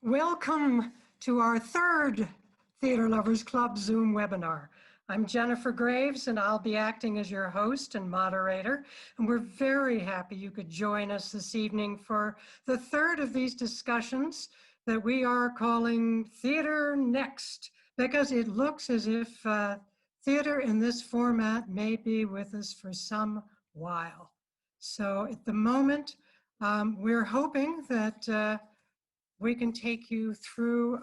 Welcome to our third Theater Lovers Club Zoom webinar. I'm Jennifer Graves, and I'll be acting as your host and moderator. And we're very happy you could join us this evening for the third of these discussions that we are calling Theater Next, because it looks as if theater in this format may be with us for some while. So at the moment, we're hoping that we can take you through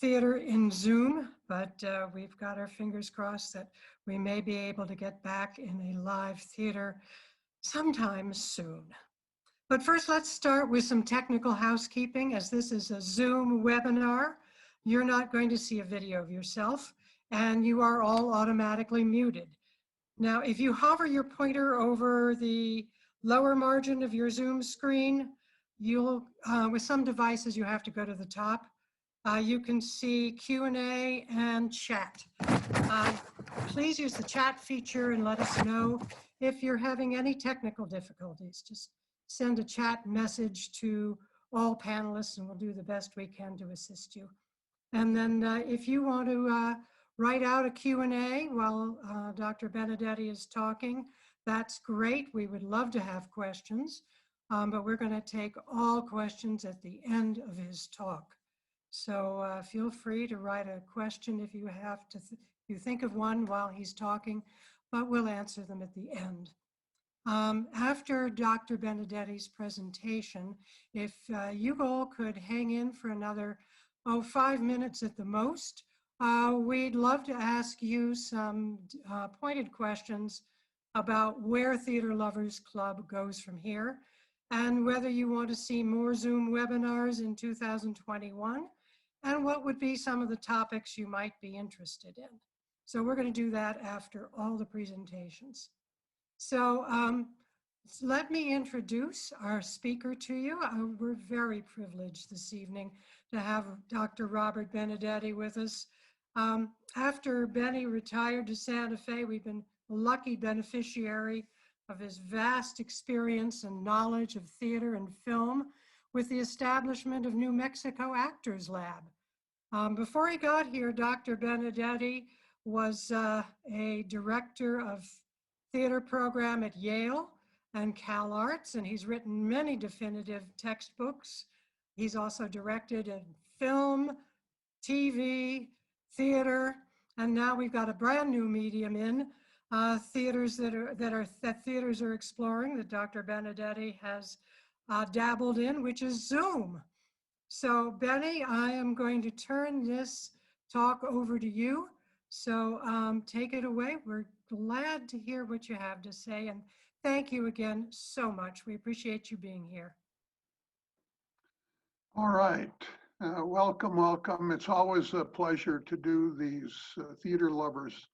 theater in Zoom, but we've got our fingers crossed that we may be able to get back in a live theater sometime soon. But first, let's start with some technical housekeeping. As this is a Zoom webinar, you're not going to see a video of yourself, and you are all automatically muted. Now, if you hover your pointer over the lower margin of your Zoom screen, you'll, with some devices, you have to go to the top. You can see Q&A and chat. Please use the chat feature and let us know if you're having any technical difficulties. Just send a chat message to all panelists and we'll do the best we can to assist you. And then if you want to write out a Q&A while Dr. Benedetti is talking, that's great. We would love to have questions. But we're going to take all questions at the end of his talk. So feel free to write a question if you have to, you think of one while he's talking, but we'll answer them at the end. After Dr. Benedetti's presentation, if you all could hang in for another 5 minutes at the most, we'd love to ask you some pointed questions about where Theater Lovers Club goes from here, and whether you want to see more Zoom webinars in 2021, and what would be some of the topics you might be interested in. So we're going to do that after all the presentations. So let me introduce our speaker to you. We're very privileged this evening to have Dr. Robert Benedetti with us. After Benny retired to Santa Fe, we've been a lucky beneficiary of his vast experience and knowledge of theater and film with the establishment of New Mexico Actors Lab. Before he got here, Dr. Benedetti was a director of theater program at Yale and Cal Arts, and he's written many definitive textbooks. He's also directed in film, TV, theater, and now we've got a brand new medium in theaters that theaters are exploring that Dr. Benedetti has dabbled in, which is Zoom. So Benny, I am going to turn this talk over to you. So take it away. We're glad to hear what you have to say, and thank you again so much. We appreciate you being here. All right. Welcome, welcome. It's always a pleasure to do these Theater Lovers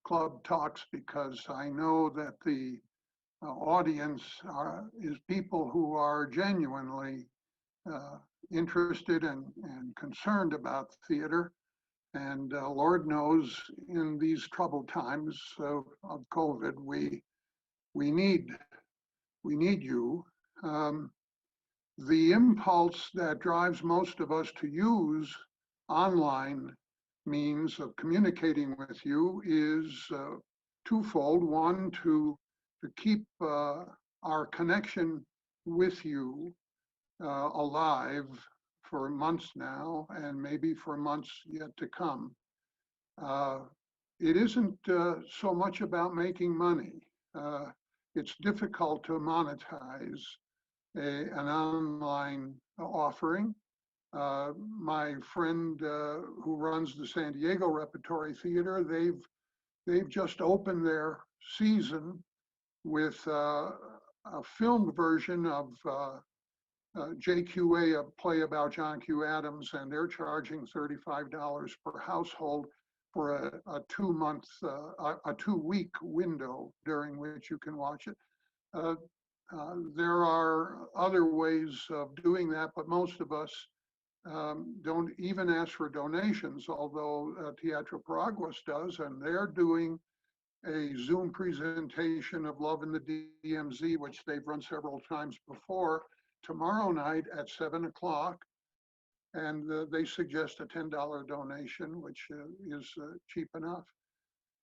Club talks because I know that the audience is people who are genuinely interested and concerned about theater. And Lord knows in these troubled times of COVID, we need you. The impulse that drives most of us to use online means of communicating with you is twofold. One, to keep our connection with you alive for months now, and maybe for months yet to come. It isn't so much about making money. It's difficult to monetize an online offering. My friend who runs the San Diego Repertory Theater, they've just opened their season with a filmed version of JQA, a play about John Q. Adams, and they're charging $35 per household for a 2-week window during which you can watch it. There are other ways of doing that, but most of us don't even ask for donations, although Teatro Paraguas does, and they're doing a Zoom presentation of Love in the DMZ, which they've run several times before, tomorrow night at 7 o'clock. and they suggest a $10 donation, which is cheap enough.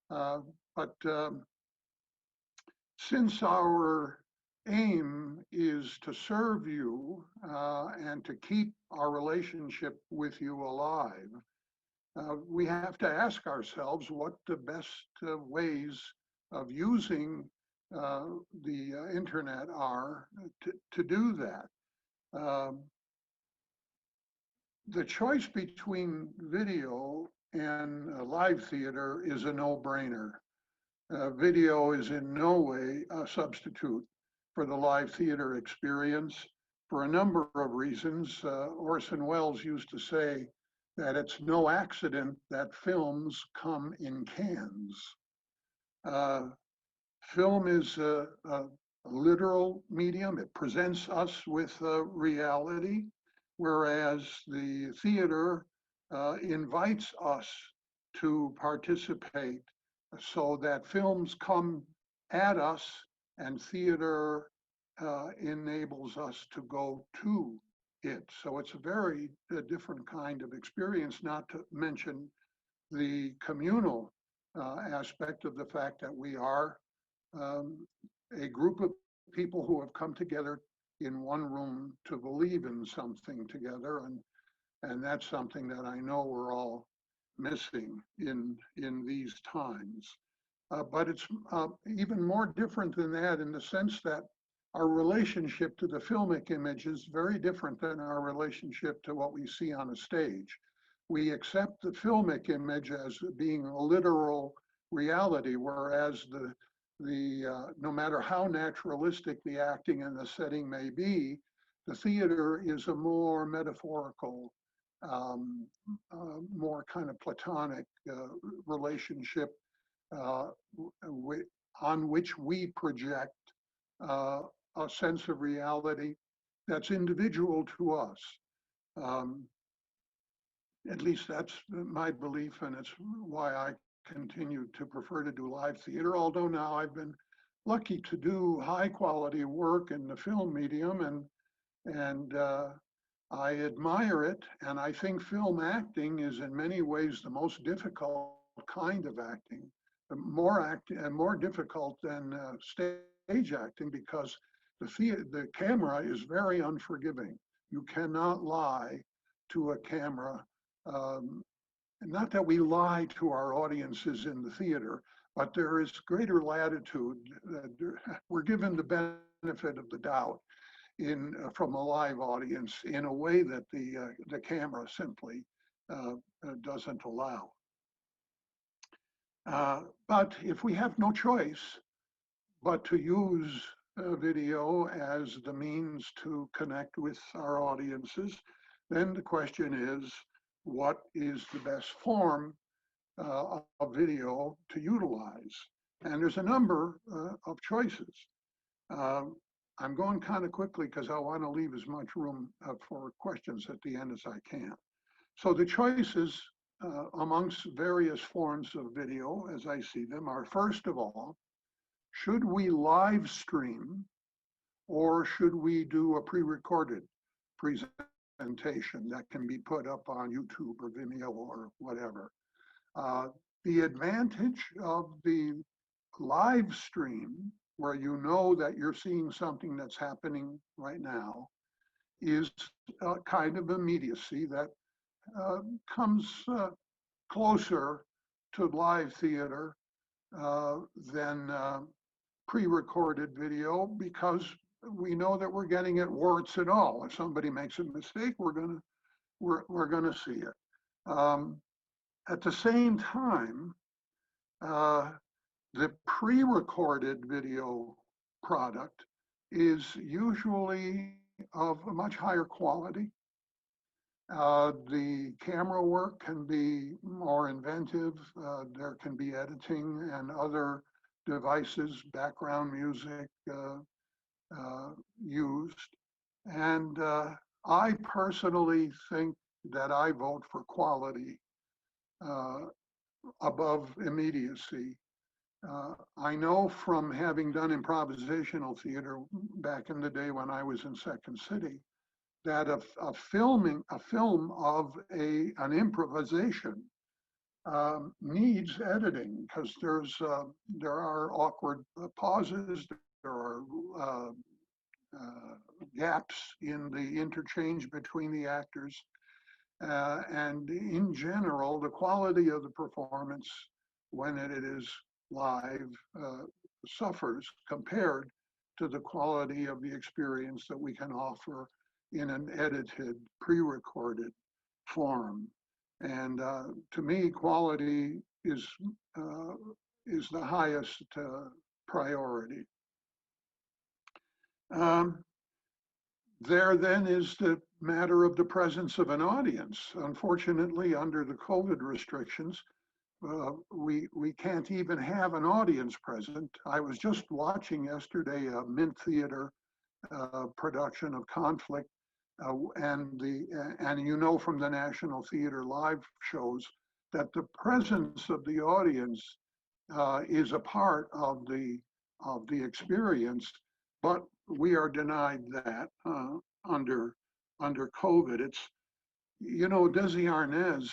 But since our aim is to serve you and to keep our relationship with you alive, we have to ask ourselves what the best ways of using the internet are to do that. The choice between video and live theater is a no-brainer. Video is in no way a substitute for the live theater experience for a number of reasons. Orson Welles used to say that it's no accident that films come in cans. Film is a literal medium. It presents us with reality, whereas the theater invites us to participate so that films come at us and theater enables us to go to it. So it's a very different kind of experience, not to mention the communal aspect of the fact that we are a group of people who have come together in one room to believe in something together. And that's something that I know we're all missing in these times. But it's even more different than that in the sense that our relationship to the filmic image is very different than our relationship to what we see on a stage. We accept the filmic image as being a literal reality, whereas no matter how naturalistic the acting and the setting may be, the theater is a more metaphorical, more kind of platonic relationship on which we project a sense of reality that's individual to us. At least that's my belief, and it's why I continue to prefer to do live theater, although now I've been lucky to do high quality work in the film medium, and I admire it, and I think film acting is in many ways the most difficult kind of acting, more difficult than stage acting, because the camera is very unforgiving. You cannot lie to a camera. Not that we lie to our audiences in the theater, but there is greater latitude. We're given the benefit of the doubt from a live audience in a way that the camera simply doesn't allow. But if we have no choice but to use video as the means to connect with our audiences, then the question is, what is the best form of video to utilize? And there's a number of choices. I'm going kind of quickly because I want to leave as much room for questions at the end as I can. So the choices amongst various forms of video, as I see them, are, first of all, should we live stream or should we do a pre-recorded presentation that can be put up on YouTube or Vimeo or whatever? The advantage of the live stream, where you know that you're seeing something that's happening right now, is a kind of immediacy that comes closer to live theater than pre-recorded video, because we know that we're getting it warts and all. If somebody makes a mistake, we're gonna see it. At the same time, the pre-recorded video product is usually of a much higher quality. The camera work can be more inventive. There can be editing and other devices, background music used. And I personally think that I vote for quality above immediacy. I know from having done improvisational theater back in the day when I was in Second City that a film of an improvisation needs editing, because there are awkward pauses, there are gaps in the interchange between the actors, and in general, the quality of the performance when it is live suffers compared to the quality of the experience that we can offer in an edited, pre-recorded form. And to me, quality is the highest priority. There then is the matter of the presence of an audience. Unfortunately, under the COVID restrictions, we can't even have an audience present. I was just watching yesterday a Mint Theater production of Conflict, and you know from the National Theater live shows that the presence of the audience is a part of the experience, but we are denied that under COVID. It's, you know, Desi Arnaz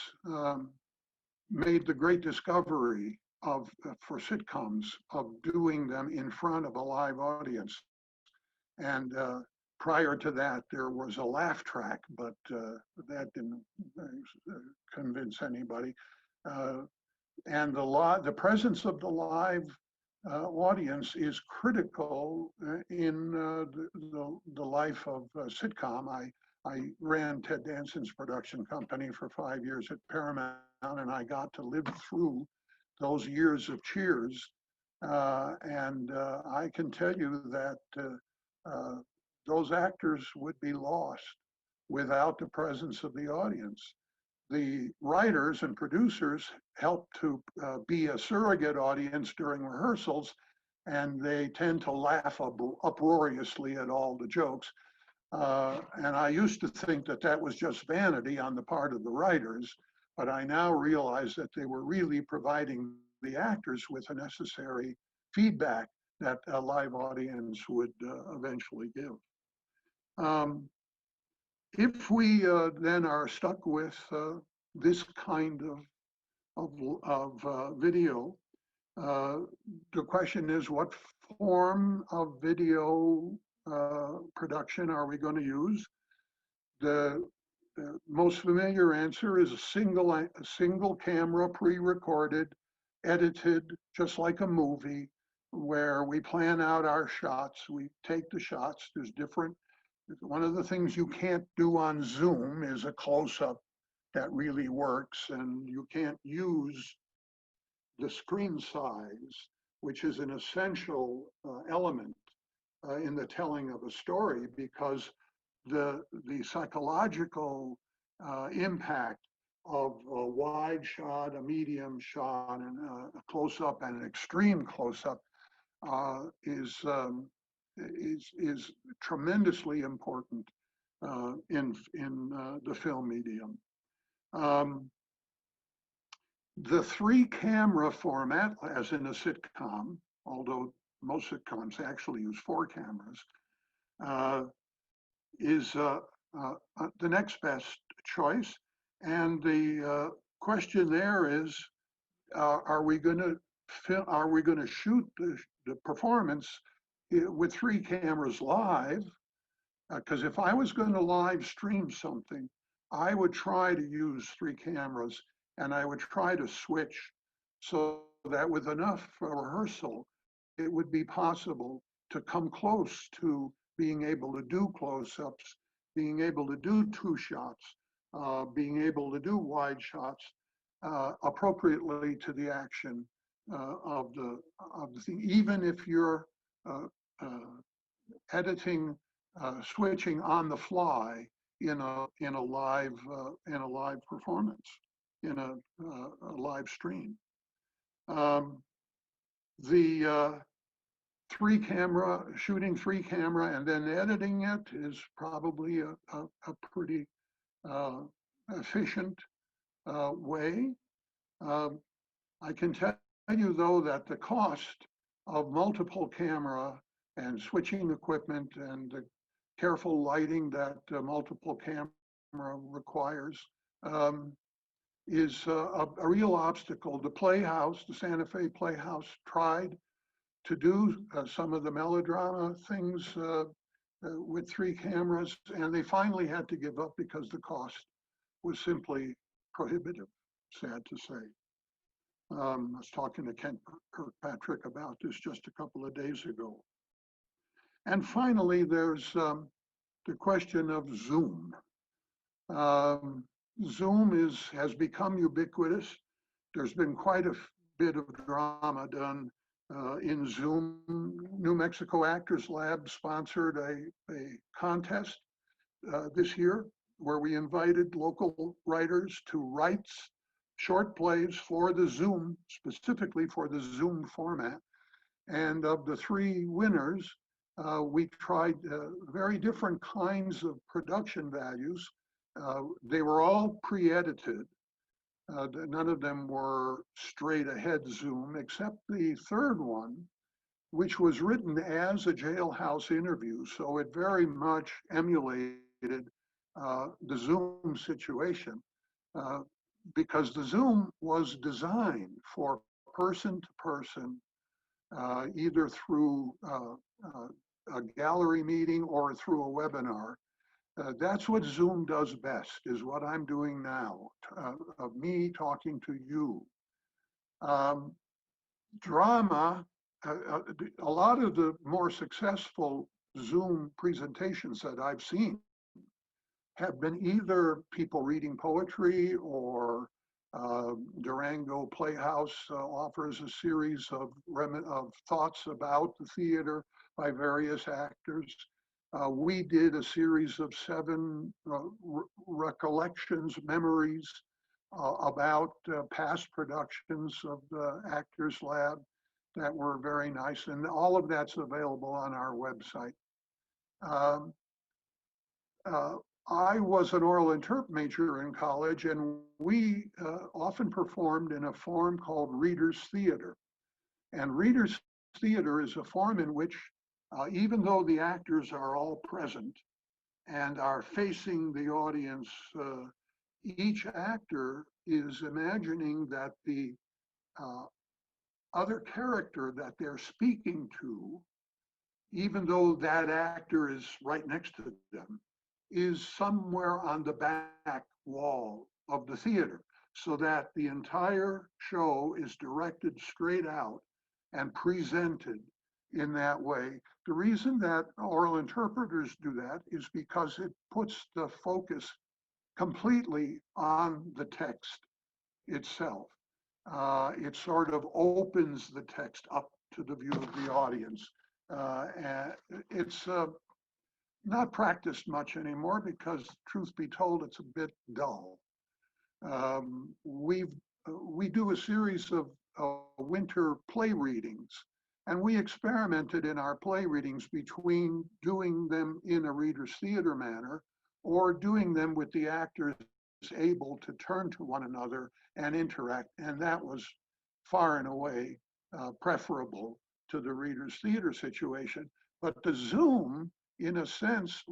made the great discovery of for sitcoms of doing them in front of a live audience, and prior to that there was a laugh track, but that didn't convince anybody. And the presence of the live audience is critical in the life of a sitcom. I ran Ted Danson's production company for 5 years at Paramount, and I got to live through those years of Cheers. And I can tell you that those actors would be lost without the presence of the audience. The writers and producers help to be a surrogate audience during rehearsals, and they tend to laugh uproariously at all the jokes. And I used to think that that was just vanity on the part of the writers, but I now realize that they were really providing the actors with the necessary feedback that a live audience would eventually give. If we then are stuck with this kind of video, the question is, what form of video production are we going to use? The most familiar answer is a single camera, pre-recorded, edited, just like a movie, where we plan out our shots. We take the shots. There's different. One of the things you can't do on Zoom is a close-up that really works, and you can't use the screen size, which is an essential element in the telling of a story, because the psychological impact of a wide shot, a medium shot, and a close-up and an extreme close-up is tremendously important in the film medium. The 3-camera format, as in a sitcom, although most sitcoms actually use 4 cameras, is the next best choice. And the question there is, are we going to shoot the performance with 3 cameras live? Because if I was going to live stream something, I would try to use 3 cameras, and I would try to switch so that with enough rehearsal, it would be possible to come close to being able to do close-ups, being able to do 2 shots, being able to do wide shots appropriately to the action of the thing. Even if you're editing, switching on the fly in a live performance, in a live stream. The 3-camera, shooting 3-camera and then editing it is probably a pretty efficient way. I can tell you, though, that the cost of multiple camera and switching equipment and the careful lighting that multiple camera requires, is a real obstacle. The Playhouse, the Santa Fe Playhouse, tried to do some of the melodrama things with 3 cameras, and they finally had to give up because the cost was simply prohibitive, sad to say. I was talking to Kent Kirkpatrick about this just a couple of days ago. And finally, there's the question of Zoom. Zoom has become ubiquitous. There's been quite a bit of drama done in Zoom. New Mexico Actors Lab sponsored a contest this year where we invited local writers to write short plays for the Zoom, specifically for the Zoom format. And of the 3 winners, we tried very different kinds of production values. They were all pre-edited. None of them were straight ahead Zoom, except the 3rd one, which was written as a jailhouse interview. So it very much emulated the Zoom situation, because the Zoom was designed for person to person, either through a gallery meeting or through a webinar. That's what Zoom does best, is what I'm doing now, of me talking to you. Drama, a lot of the more successful Zoom presentations that I've seen have been either people reading poetry, or Durango Playhouse offers a series of thoughts about the theater by various actors. We did a series of 7 recollections, memories about past productions of the Actors Lab that were very nice, and all of that's available on our website. I was an oral interp major in college, and we often performed in a form called Reader's Theater. And Reader's Theater is a form in which, even though the actors are all present and are facing the audience, each actor is imagining that the other character that they're speaking to, even though that actor is right next to them, is somewhere on the back wall of the theater, so that the entire show is directed straight out and presented in that way. The reason that oral interpreters do that is because it puts the focus completely on the text itself. It sort of opens the text up to the view of the audience. And it's not practiced much anymore because, truth be told, it's a bit dull. We do a series of winter play readings, and we experimented in our play readings between doing them in a Reader's Theater manner or doing them with the actors able to turn to one another and interact, and that was far and away preferable to the Reader's Theater situation. But the Zoom, in a sense,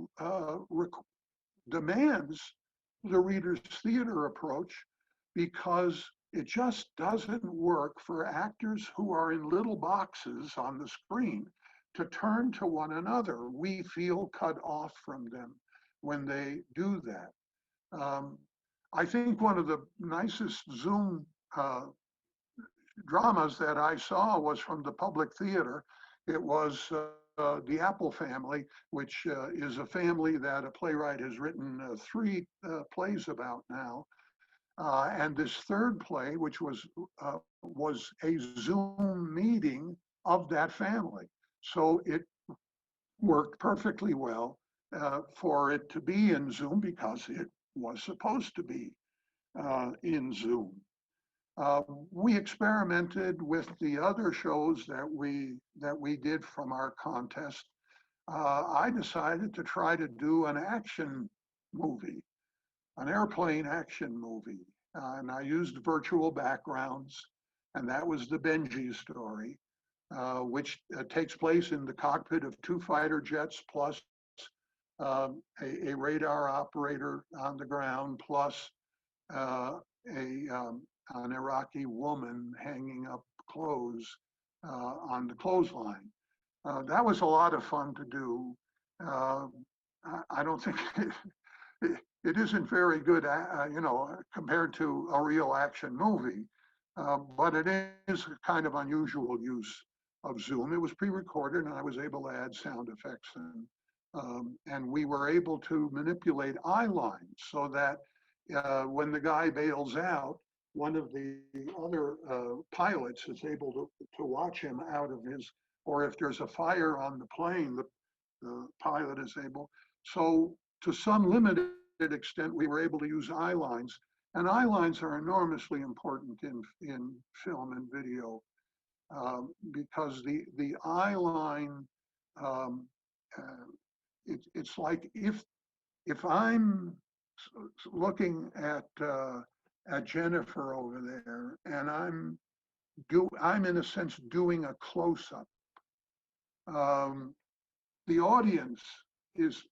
demands the Reader's Theater approach, because it just doesn't work for actors who are in little boxes on the screen to turn to one another. We feel cut off from them when they do that. I think one of the nicest Zoom dramas that I saw was from the Public Theater. It was The Apple Family, which is a family that a playwright has written 3 plays about now. And this 3rd play, which was a Zoom meeting of that family. So it worked perfectly well for it to be in Zoom, because it was supposed to be in Zoom. We experimented with the other shows that we did from our contest. I decided to try to do an action movie, an airplane action movie, and I used virtual backgrounds, and that was the Benji story, which takes place in the cockpit of 2 fighter jets plus a radar operator on the ground, plus uh, an Iraqi woman hanging up clothes on the clothesline. That was a lot of fun to do. Uh, I don't think it isn't very good, compared to a real action movie, but it is a kind of unusual use of Zoom. It was pre-recorded, and I was able to add sound effects, and we were able to manipulate eye lines so that when the guy bails out, one of the other pilots is able to watch him out of his, or if there's a fire on the plane, the pilot is able. So to some limited extent, we were able to use eye lines. And eye lines are enormously important in film and video because the eye line, um, it's like if I'm looking at Jennifer over there, and I'm in a sense doing a close-up. The audience is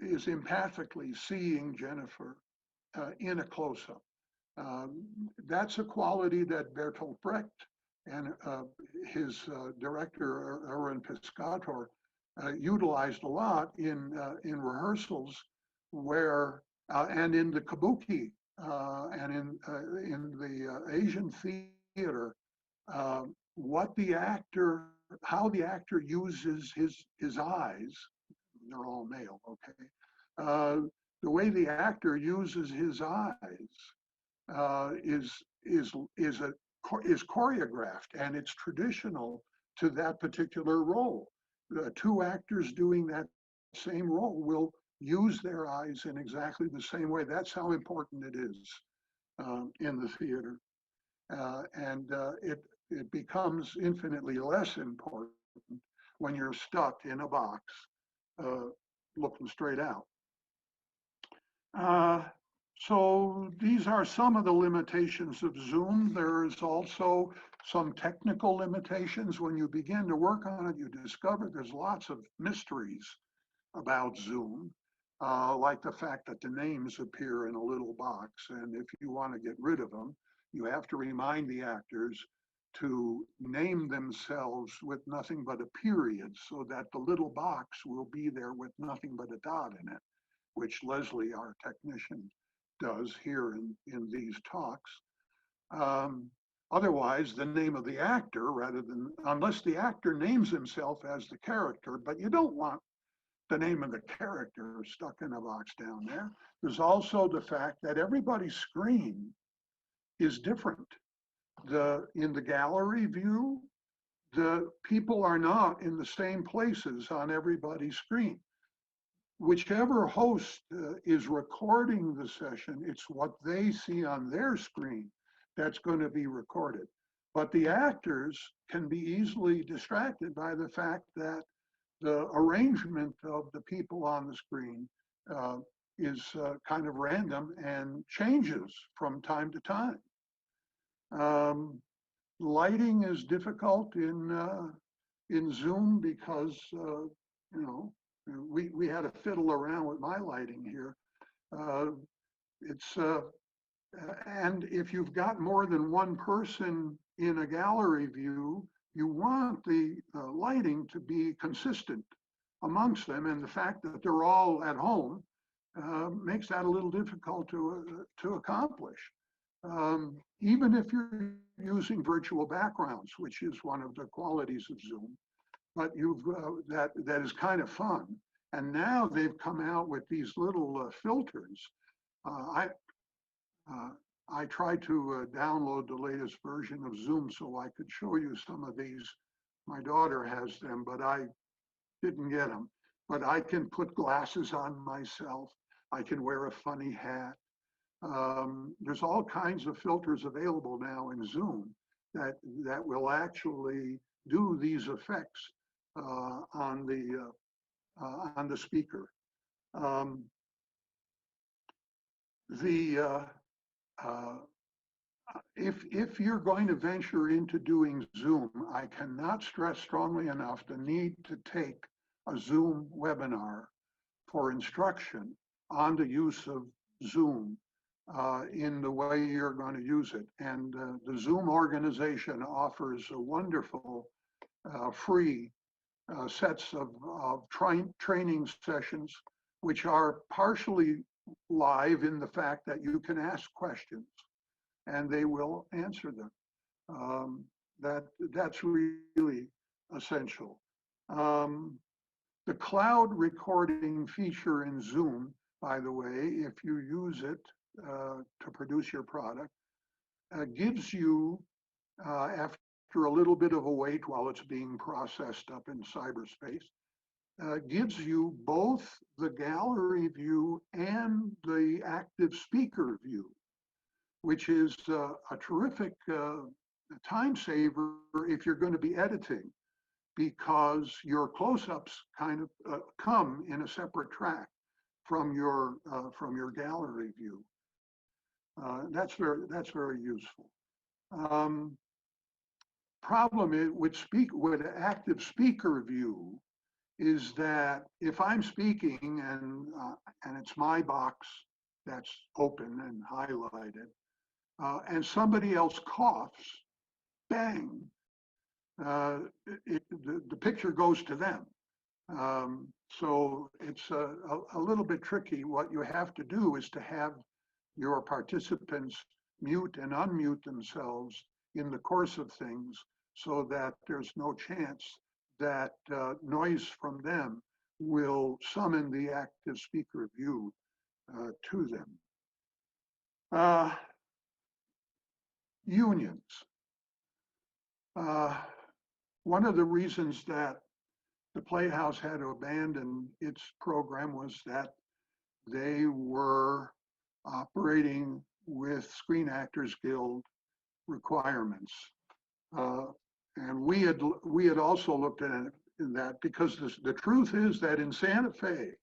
empathically seeing Jennifer in a close-up. That's a quality that Bertolt Brecht and his director Erwin Piscator utilized a lot in rehearsals, where and in the kabuki and in the Asian theater, what the actor, how the actor uses his eyes. They're all male, okay. The way the actor uses his eyes is choreographed, and it's traditional to that particular role. Two actors doing that same role will use their eyes in exactly the same way. That's how important it is in the theater, and it becomes infinitely less important when you're stuck in a box looking straight out. So these are some of the limitations of Zoom. There is also some technical limitations. When you begin to work on it, you discover there's lots of mysteries about Zoom, like the fact that the names appear in a little box. And if you want to get rid of them, you have to remind the actors to name themselves with nothing but a period, so that the little box will be there with nothing but a dot in it, which Leslie, our technician, does here in these talks. Otherwise, the name of the actor, rather than, unless the actor names himself as the character, but you don't want the name of the character stuck in a box down there. There's also the fact that everybody's screen is different. In the gallery view, the people are not in the same places on everybody's screen. Whichever host is recording the session, it's what they see on their screen that's going to be recorded. But the actors can be easily distracted by the fact that the arrangement of the people on the screen is kind of random and changes from time to time. Lighting is difficult in Zoom because we had to fiddle around with my lighting here. And if you've got more than one person in a gallery view, you want the lighting to be consistent amongst them, and the fact that they're all at home makes that a little difficult to accomplish. Even if you're using virtual backgrounds, which is one of the qualities of Zoom, but that is kind of fun. And now they've come out with these little filters. I tried to download the latest version of Zoom so I could show you some of these. My daughter has them, but I didn't get them. But I can put glasses on myself. I can wear a funny hat. There's all kinds of filters available now in Zoom that will actually do these effects on the speaker. If you're going to venture into doing Zoom, I cannot stress strongly enough the need to take a Zoom webinar for instruction on the use of Zoom in the way you're going to use it. And the Zoom organization offers a wonderful free sets of training sessions, which are partially live in the fact that you can ask questions and they will answer them. That's really essential. The cloud recording feature in Zoom, by the way, if you use it to produce your product, gives you, after a little bit of a wait while it's being processed up in cyberspace, gives you both the gallery view and the active speaker view, which is a terrific time saver if you're going to be editing, because your close-ups kind of come in a separate track from your gallery view. That's very useful. Problem is with active speaker view is that if I'm speaking and it's my box that's open and highlighted, and somebody else coughs, bang, the picture goes to them. So it's a little bit tricky. What you have to do is to have your participants mute and unmute themselves in the course of things so that there's no chance that noise from them will summon the active speaker view to them. Unions. One of the reasons that the Playhouse had to abandon its program was that they were operating with Screen Actors Guild requirements. And we had also looked at it in that, because the truth is that in Santa Fe,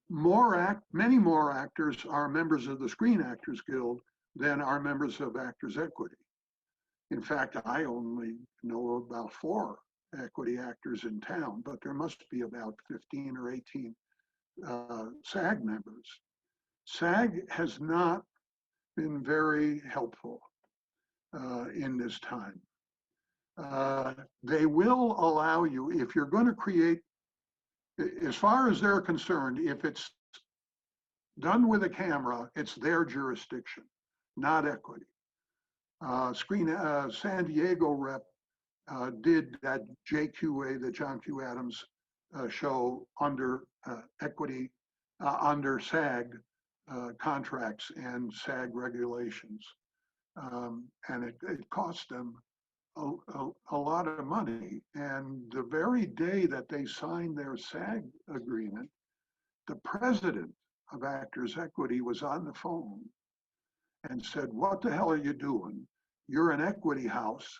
many more actors are members of the Screen Actors Guild than are members of Actors Equity. In fact, I only know about 4 equity actors in town, but there must be about 15 or 18 SAG members. SAG has not been very helpful in this time. They will allow you, if you're going to create, as far as they're concerned, if it's done with a camera, it's their jurisdiction, not equity. San Diego rep did that JQA, the John Q. Adams show under equity, under SAG contracts and SAG regulations. And it cost them a lot of money. And the very day that they signed their SAG agreement, the president of Actors Equity was on the phone and said, "What the hell are you doing? You're an equity house.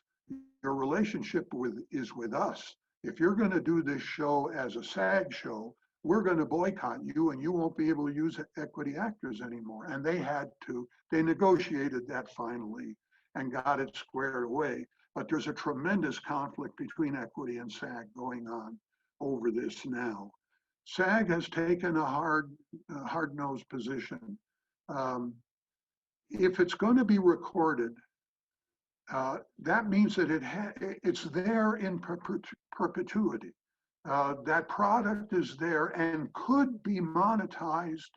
Your relationship is with us. If you're going to do this show as a SAG show, we're going to boycott you and you won't be able to use equity actors anymore." And they negotiated that finally and got it squared away. But there's a tremendous conflict between equity and SAG going on over this now. SAG has taken a hard-nosed position. If it's going to be recorded, that means that it's there in perpetuity. That product is there and could be monetized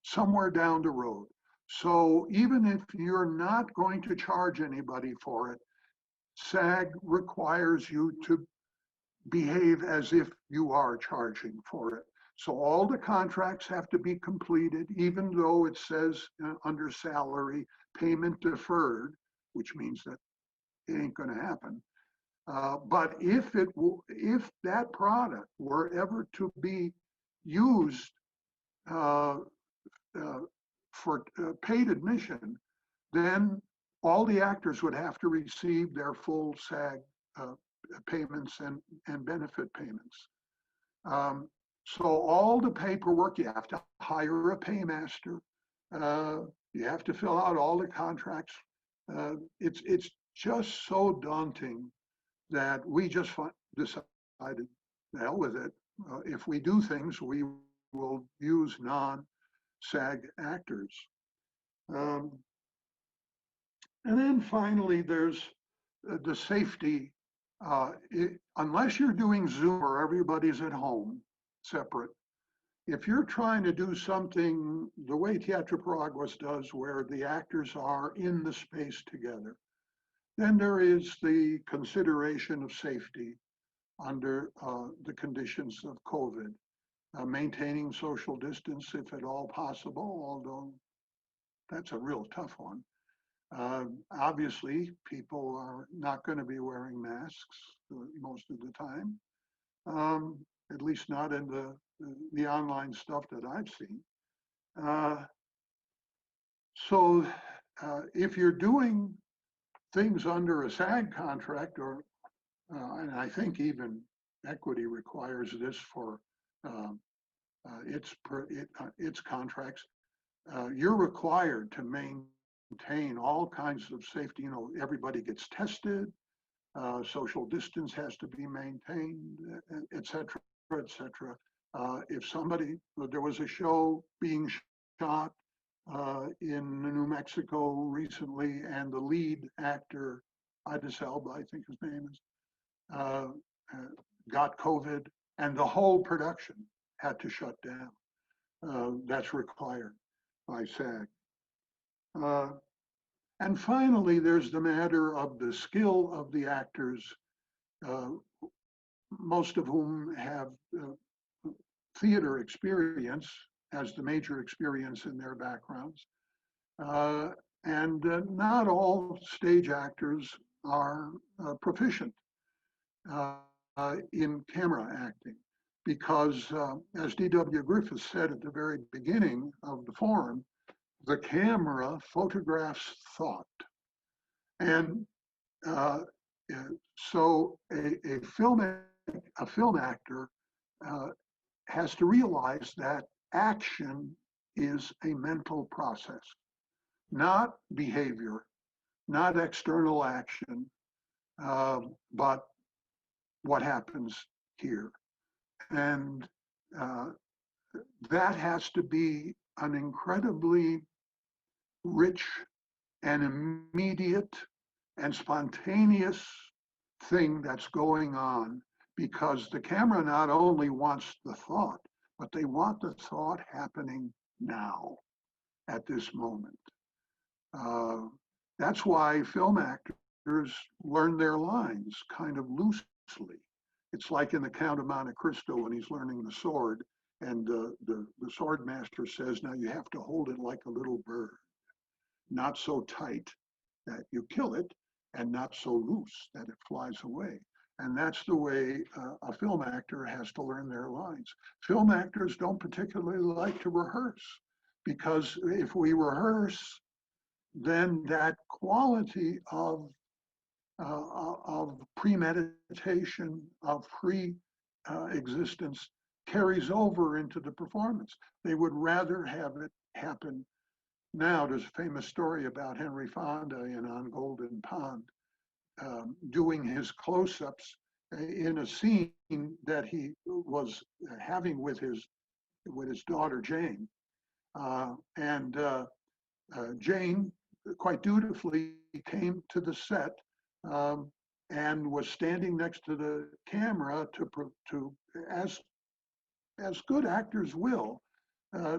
somewhere down the road. So even if you're not going to charge anybody for it, SAG requires you to behave as if you are charging for it. So all the contracts have to be completed, even though it says under salary, payment deferred, which means that it ain't going to happen. But if that product were ever to be used for paid admission, then all the actors would have to receive their full SAG payments and benefit payments. So all the paperwork, you have to hire a paymaster. You have to fill out all the contracts. It's just so daunting that we just decided, the hell with it. If we do things, we will use non-SAG actors. Um, and then finally, there's the safety. Unless you're doing Zoom where everybody's at home, separate, if you're trying to do something the way Teatro Paraguas does, where the actors are in the space together, then there is the consideration of safety under the conditions of COVID, maintaining social distance if at all possible, although that's a real tough one. Obviously, people are not going to be wearing masks most of the time, at least not in the online stuff that I've seen. So if you're doing things under a SAG contract, or and I think even equity requires this for its contracts, you're required to maintain all kinds of safety. Everybody gets tested, social distance has to be maintained, et cetera, et cetera. If there was a show being shot in New Mexico recently, and the lead actor, Idris Elba, I think his name is, got COVID, and the whole production had to shut down. That's required by SAG. And finally, there's the matter of the skill of the actors, most of whom have theater experience as the major experience in their backgrounds. And not all stage actors are proficient in camera acting, because as D.W. Griffith said at the very beginning of the forum, the camera photographs thought. And so a film actor has to realize that action is a mental process, not behavior, not external action, but what happens here. And that has to be an incredibly rich and immediate and spontaneous thing that's going on, because the camera not only wants the thought, but they want the thought happening now, at this moment. That's why film actors learn their lines kind of loosely. It's like in The Count of Monte Cristo when he's learning the sword, and the sword master says, now you have to hold it like a little bird, not so tight that you kill it, and not so loose that it flies away. And that's the way a film actor has to learn their lines. Film actors don't particularly like to rehearse, because if we rehearse, then that quality of premeditation, of pre-existence carries over into the performance. They would rather have it happen now. There's a famous story about Henry Fonda in On Golden Pond, doing his close-ups in a scene that he was having with his daughter Jane, and Jane quite dutifully came to the set and was standing next to the camera to as good actors will,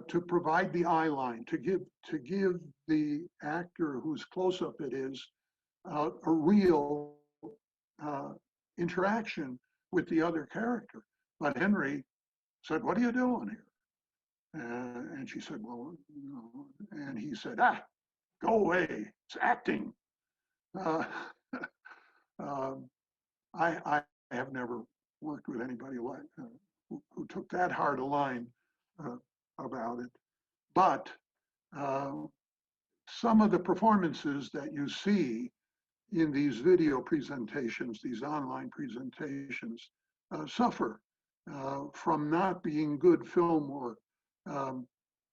to provide the eye line, to give the actor whose close-up it is a real interaction with the other character. But Henry said, "What are you doing here?" And she said, "Well, and he said, go away, it's acting." I have never worked with anybody who took that hard a line about it. But some of the performances that you see in these video presentations, these online presentations, suffer from not being good film work.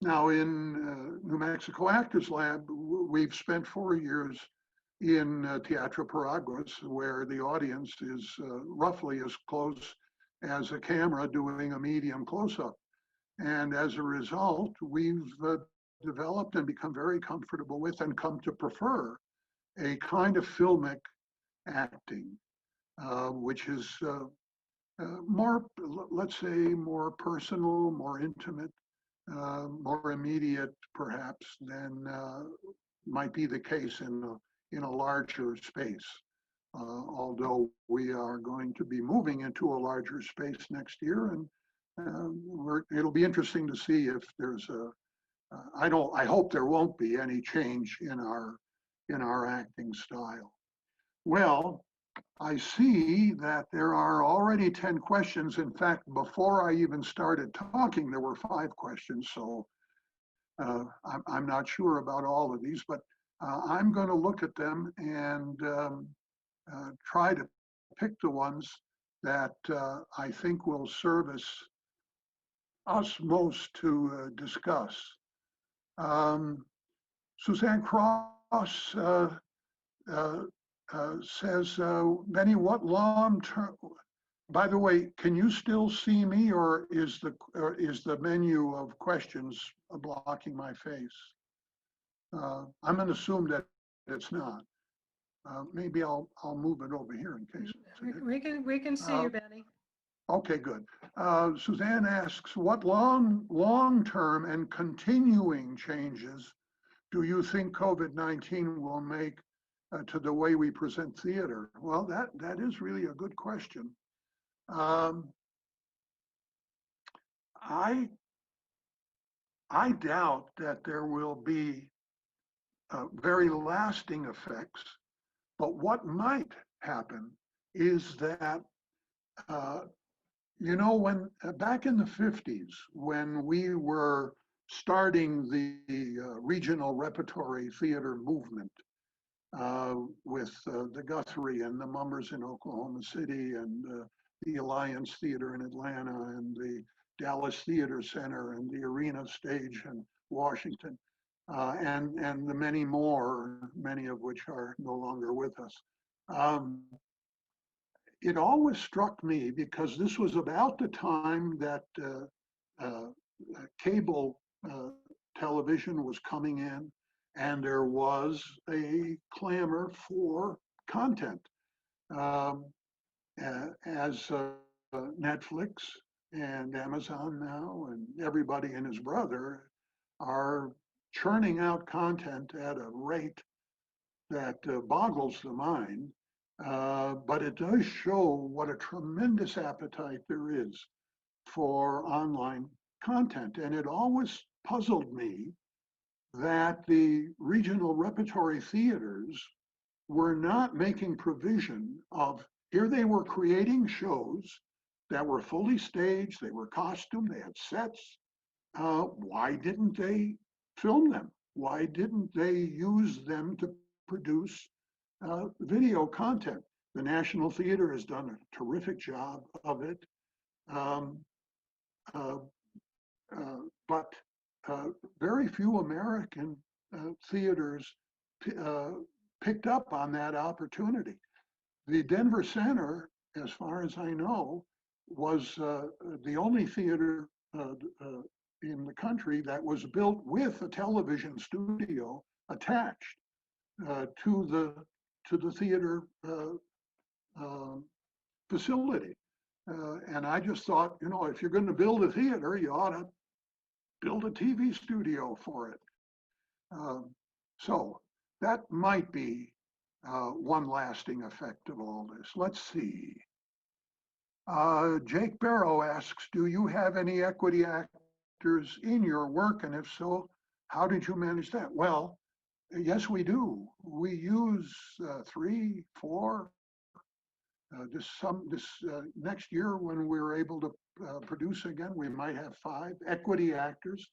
Now in New Mexico Actors Lab, we've spent 4 years in Teatro Paraguas, where the audience is roughly as close as a camera doing a medium close-up. And as a result, we've developed and become very comfortable with and come to prefer a kind of filmic acting, which is more, let's say, more personal, more intimate, more immediate, perhaps, than might be the case in a larger space. Although we are going to be moving into a larger space next year, and it'll be interesting to see if there's I hope there won't be any change in our acting style. Well, I see that there are already 10 questions. In fact, before I even started talking, there were 5 questions. So I'm not sure about all of these, but I'm going to look at them and try to pick the ones that I think will service us most to discuss. Suzanne Cross says, Benny, what long-term, by the way, can you still see me, or is the menu of questions blocking my face? I'm going to assume that it's not. Maybe I'll move it over here in case. We can see you, Benny. Okay, good. Suzanne asks, what long-term and continuing changes do you think COVID-19 will make to the way we present theater? Well, that is really a good question. I doubt that there will be very lasting effects, but what might happen is that when back in the 50s, when we were starting the regional repertory theater movement with the Guthrie and the Mummers in Oklahoma City and the Alliance Theater in Atlanta and the Dallas Theater Center and the Arena Stage in Washington, and the many more, many of which are no longer with us. It always struck me, because this was about the time that cable television was coming in, and there was a clamor for content. As Netflix and Amazon now and everybody and his brother are churning out content at a rate that boggles the mind. But it does show what a tremendous appetite there is for online content. And it always puzzled me that the regional repertory theaters were not making provision of, here they were creating shows that were fully staged, they were costumed, they had sets. Why didn't they film them? Why didn't they use them to produce video content? The National Theater has done a terrific job of it. But very few American theaters picked up on that opportunity. The Denver Center, as far as I know, was the only theater in the country that was built with a television studio attached to the theater facility. And I just thought, if you're going to build a theater, you ought to build a TV studio for it. So that might be one lasting effect of all this. Let's see. Jake Barrow asks, do you have any equity actors in your work? And if so, how did you manage that? Well, yes, we do. We use 3, 4. This next year, when we're able to produce again, we might have 5 equity actors.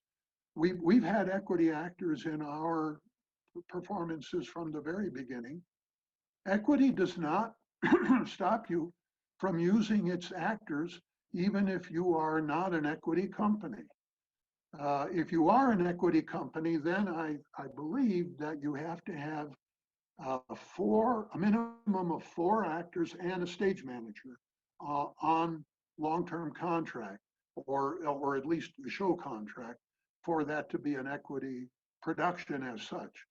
We've had equity actors in our performances from the very beginning. Equity does not stop you from using its actors, even if you are not an equity company. If you are an equity company, then I believe that you have to have a minimum of 4 actors and a stage manager on long-term contract. or at least the show contract, for that to be an equity production as such.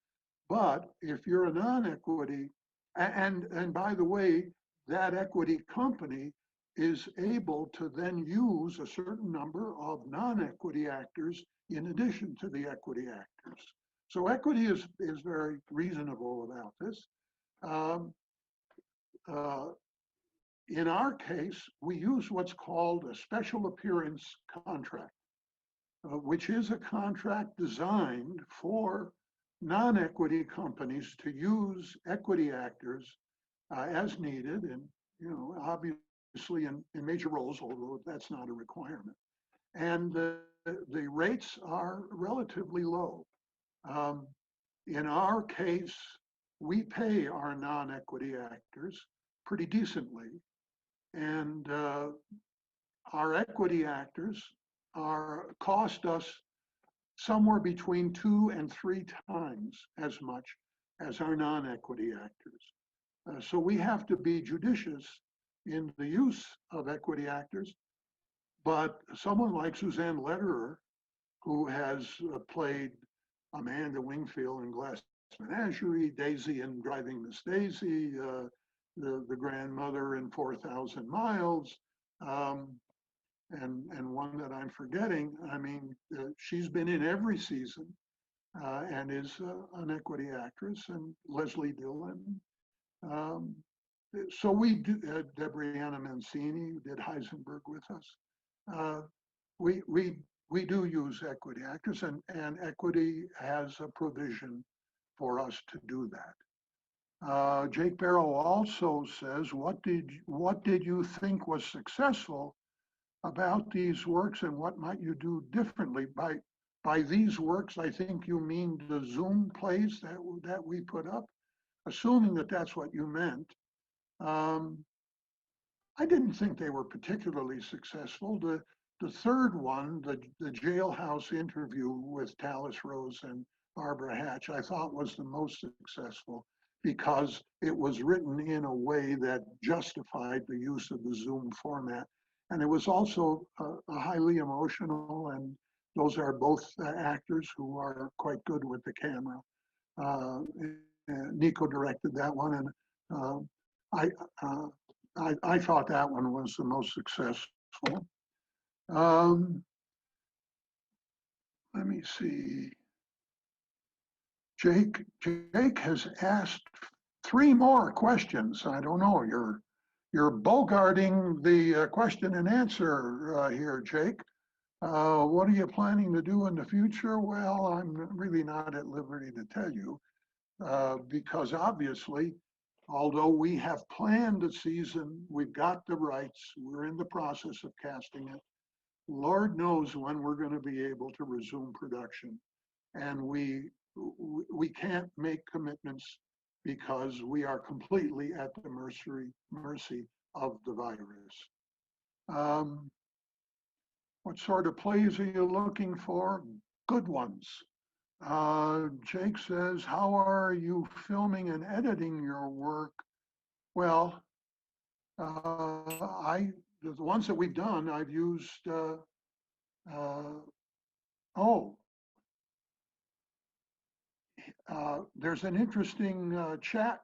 But if you're a non-equity, and by the way, that equity company is able to then use a certain number of non-equity actors in addition to the equity actors. So equity is very reasonable about this. Um, uh, in our case, we use what's called a special appearance contract, which is a contract designed for non-equity companies to use equity actors as needed, and obviously in major roles, although that's not a requirement. And the rates are relatively low. Um, in our case, we pay our non-equity actors pretty decently, and our equity actors cost us somewhere between 2 and 3 times as much as our non-equity actors. So we have to be judicious in the use of equity actors, but someone like Suzanne Lederer, who has played Amanda Wingfield in Glass Menagerie, Daisy in Driving Miss Daisy, the grandmother in 4,000 Miles, and one that I'm forgetting. I mean, she's been in every season and is an equity actress, and Leslie Dillon. Um, so we do, Debrianna Mancini, who did Heisenberg with us. Uh, we do use equity actors, and equity has a provision for us to do that. Jake Barrow also says, what did you think was successful about these works, and what might you do differently? By these works, I think you mean the Zoom plays that we put up, assuming that that's what you meant. I didn't think they were particularly successful. The third one, the jailhouse interview with Talis Rose and Barbara Hatch, I thought was the most successful because it was written in a way that justified the use of the Zoom format. And it was also a highly emotional, and those are both actors who are quite good with the camera. Nico directed that one, and I, uh, I thought that one was the most successful. Let me see. Jake has asked 3 more questions. I don't know. You're bogarting the question and answer here, Jake. What are you planning to do in the future? Well, I'm really not at liberty to tell you because obviously, although we have planned a season, we've got the rights, we're in the process of casting it. Lord knows when we're going to be able to resume production. And we can't make commitments because we are completely at the mercy of the virus. What sort of plays are you looking for? Good ones. Jake says, how are you filming and editing your work? Well, the ones that we've done, I've used, there's an interesting chat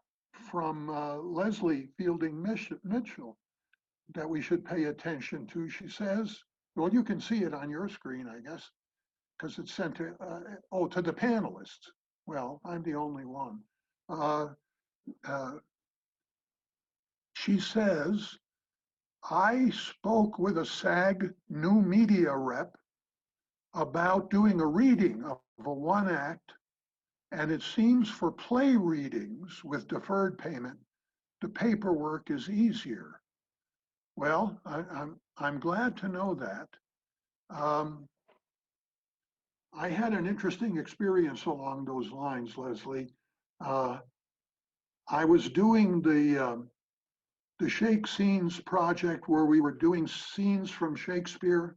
from Leslie Fielding Mitchell that we should pay attention to. She says, well, you can see it on your screen, I guess, because it's sent to, to the panelists. Well, I'm the only one. She says, I spoke with a SAG new media rep about doing a reading of a 1-act, and it seems for play readings with deferred payment, the paperwork is easier. Well, I'm glad to know that. I had an interesting experience along those lines, Leslie. I was doing the Shake Scenes project where we were doing scenes from Shakespeare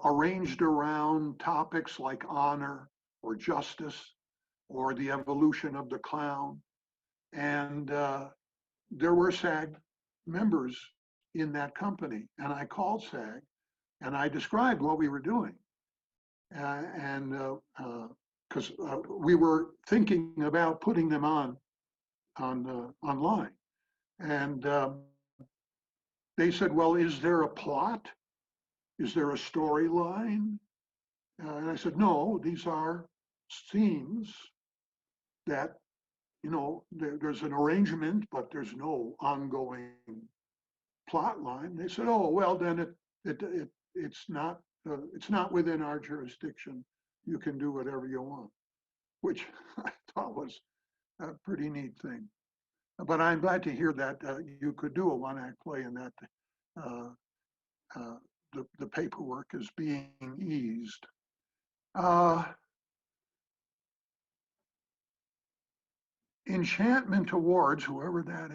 arranged around topics like honor or justice or the evolution of the clown. And there were SAG members in that company. And I called SAG And I described what we were doing. And because we were thinking about putting them on online. And they said, well, is there a plot? Is there a storyline? And I said, no, these are scenes that, there's an arrangement, but there's no ongoing plot line. They said, oh, well, then it's not within our jurisdiction. You can do whatever you want, which I thought was a pretty neat thing. But I'm glad to hear that you could do a one-act play and that uh, the paperwork is being eased. Enchantment Awards, whoever that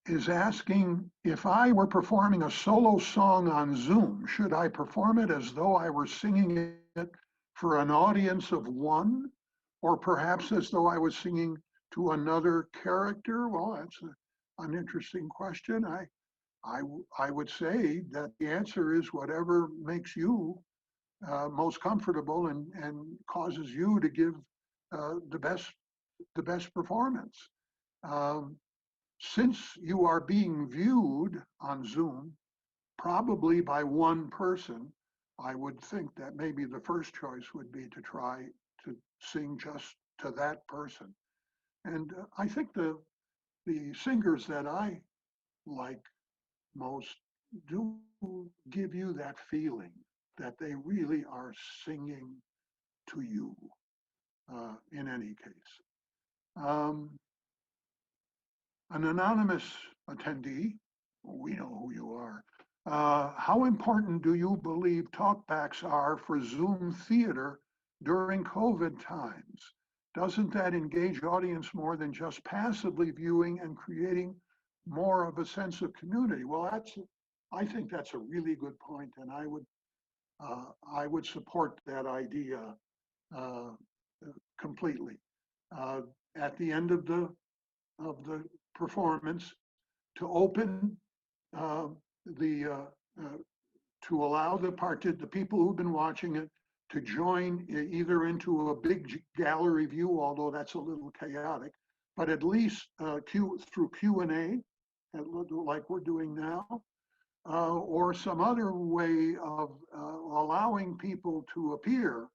is asking if I were performing a solo song on Zoom, should I perform it as though I were singing it for an audience of one, or perhaps as though I was singing to another character? Well, that's an interesting question. I would say that the answer is whatever makes you most comfortable and causes you to give the best performance. Um, since you are being viewed on Zoom, probably by one person, I would think that maybe the first choice would be to try to sing just to that person. And I think the singers that I like most do give you that feeling that they really are singing to you in any case. An anonymous attendee, we know who you are. How important do you believe talkbacks are for Zoom theater during COVID times? Doesn't that engage audience more than just passively viewing and creating more of a sense of community? Well, I think that's a really good point, and I would support that idea uh, completely. At the end of the performance, to open uh, the to allow the people who've been watching it to join either into a big gallery view, although that's a little chaotic, but at least through Q&A, like we're doing now, or some other way of allowing people to appear.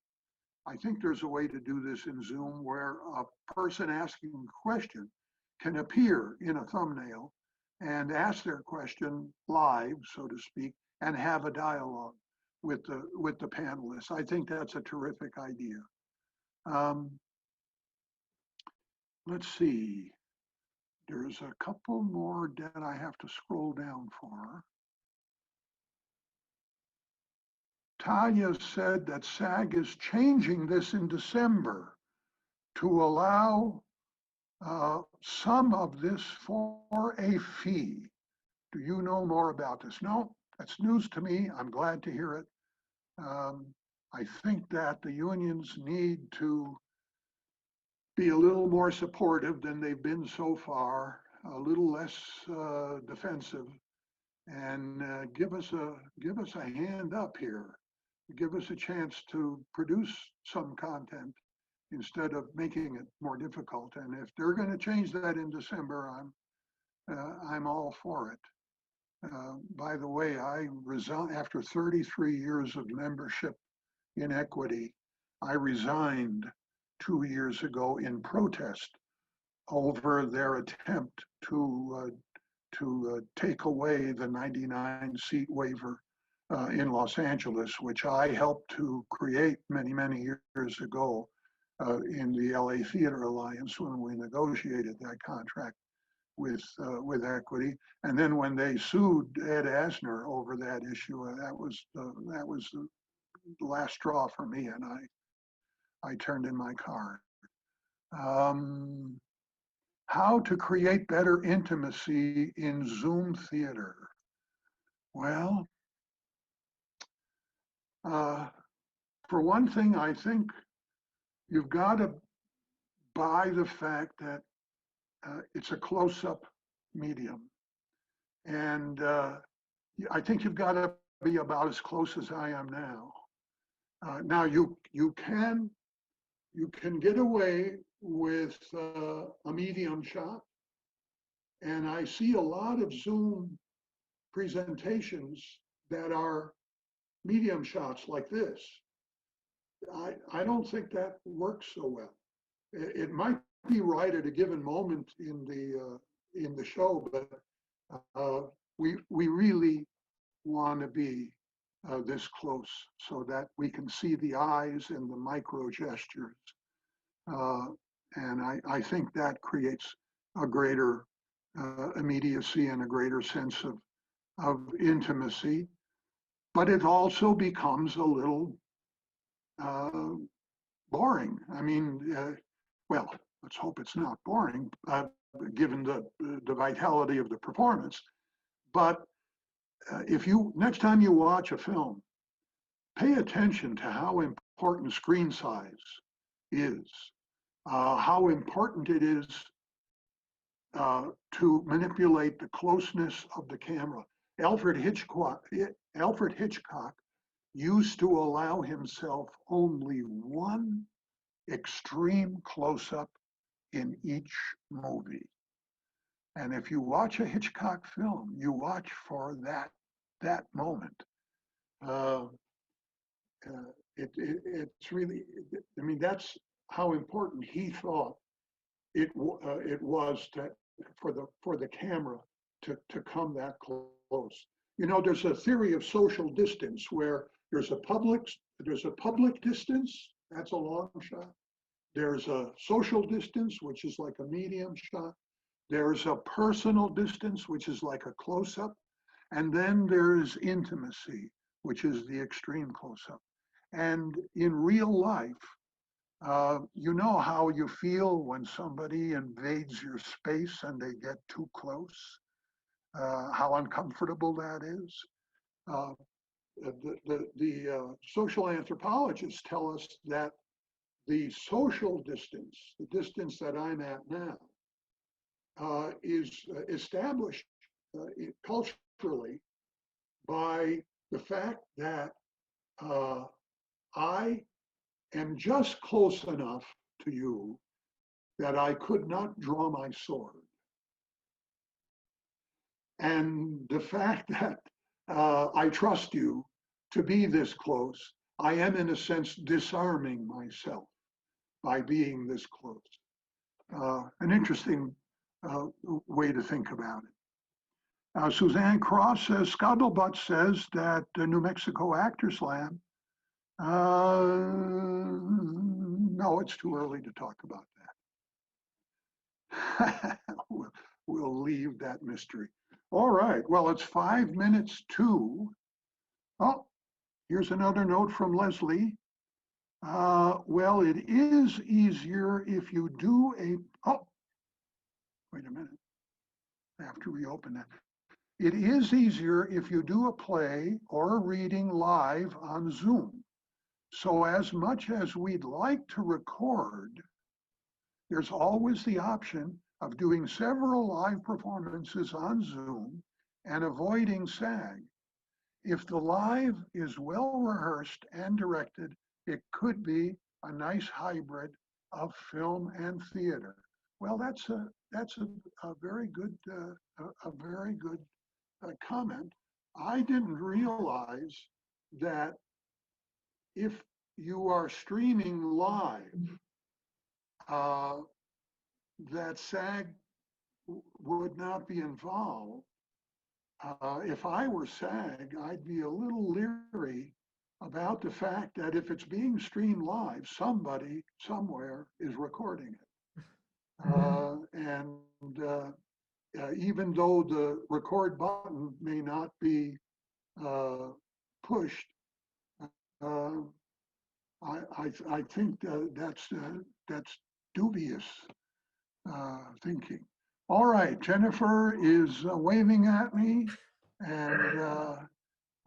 I think there's a way to do this in Zoom where a person asking a question can appear in a thumbnail and ask their question live, so to speak, and have a dialogue with the panelists. I think that's a terrific idea. Um, let's see. There's a couple more that I have to scroll down for. Tanya said that SAG is changing this in December to allow some of this for a fee. Do you know more about this? No, that's news to me. I'm glad to hear it. I think that the unions need to be a little more supportive than they've been so far, a little less defensive, and give us a hand up here. Give us a chance to produce some content instead of making it more difficult. And if they're going to change that in December, I'm all for it. By the way, I resigned after 33 years of membership in Equity. I resigned 2 years ago in protest over their attempt to take away the 99-seat waiver in Los Angeles, which I helped to create many years ago in the LA Theater Alliance when we negotiated that contract with Equity. And then when they sued Ed Asner over that issue, that was the last straw for me, and I turned in my card. How to create better intimacy in Zoom theater? Well, for one thing, I think you've got to buy the fact that it's a close-up medium. And I think you've got to be about as close as I am now. Now you can get away with a medium shot, and I see a lot of Zoom presentations that are medium shots like this. I don't think that works so well. It might be right at a given moment in the show, but we really want to be this close so that we can see the eyes and the micro gestures. And I think that creates a greater immediacy and a greater sense of intimacy. But it also becomes a little boring. I mean, well, let's hope it's not boring, given the vitality of the performance. But if you next time you watch a film, pay attention to how important screen size is, how important it is to manipulate the closeness of the camera. Alfred Hitchcock used to allow himself only one extreme close-up in each movie. And if you watch a Hitchcock film, you watch for that moment. It's really, I mean, that's how important he thought it was for the camera to come that close. You know, there's a theory of social distance where there's a public distance, that's a long shot. There's a social distance, which is like a medium shot. There's a personal distance, which is like a close-up. And then there's intimacy, which is the extreme close-up. And in real life, you know how you feel when somebody invades your space and they get too close, how uncomfortable that is. The social anthropologists tell us that the social distance, the distance that I'm at now, is established culturally by the fact that I am just close enough to you that I could not draw my sword. And the fact that I trust you to be this close, I am in a sense disarming myself by being this close. An interesting way to think about it. Suzanne Cross says, Scuttlebutt says that the New Mexico Actors Lab, no, it's too early to talk about that. We'll leave that mystery. All right, well, it's 5 minutes to, oh, here's another note from Leslie. Well, it is easier if you do wait a minute, I have to reopen that. It is easier if you do a play or a reading live on Zoom. So as much as we'd like to record, there's always the option of doing several live performances on Zoom and avoiding SAG. If the live is well rehearsed and directed, it could be a nice hybrid of film and theater. Well, that's a very good comment. I didn't realize that if you are streaming live, that SAG would not be involved. If I were SAG, I'd be a little leery about the fact that if it's being streamed live, somebody somewhere is recording it. And even though the record button may not be pushed, I think that's dubious thinking. All right, Jennifer is waving at me, and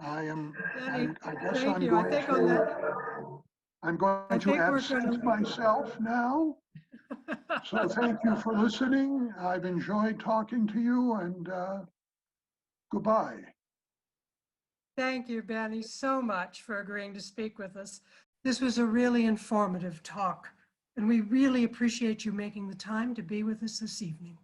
I guess thank I'm you. going to absent myself now. So thank you for listening. I've enjoyed talking to you, and goodbye. Thank you, Benny, so much for agreeing to speak with us. This was a really informative talk, and we really appreciate you making the time to be with us this evening.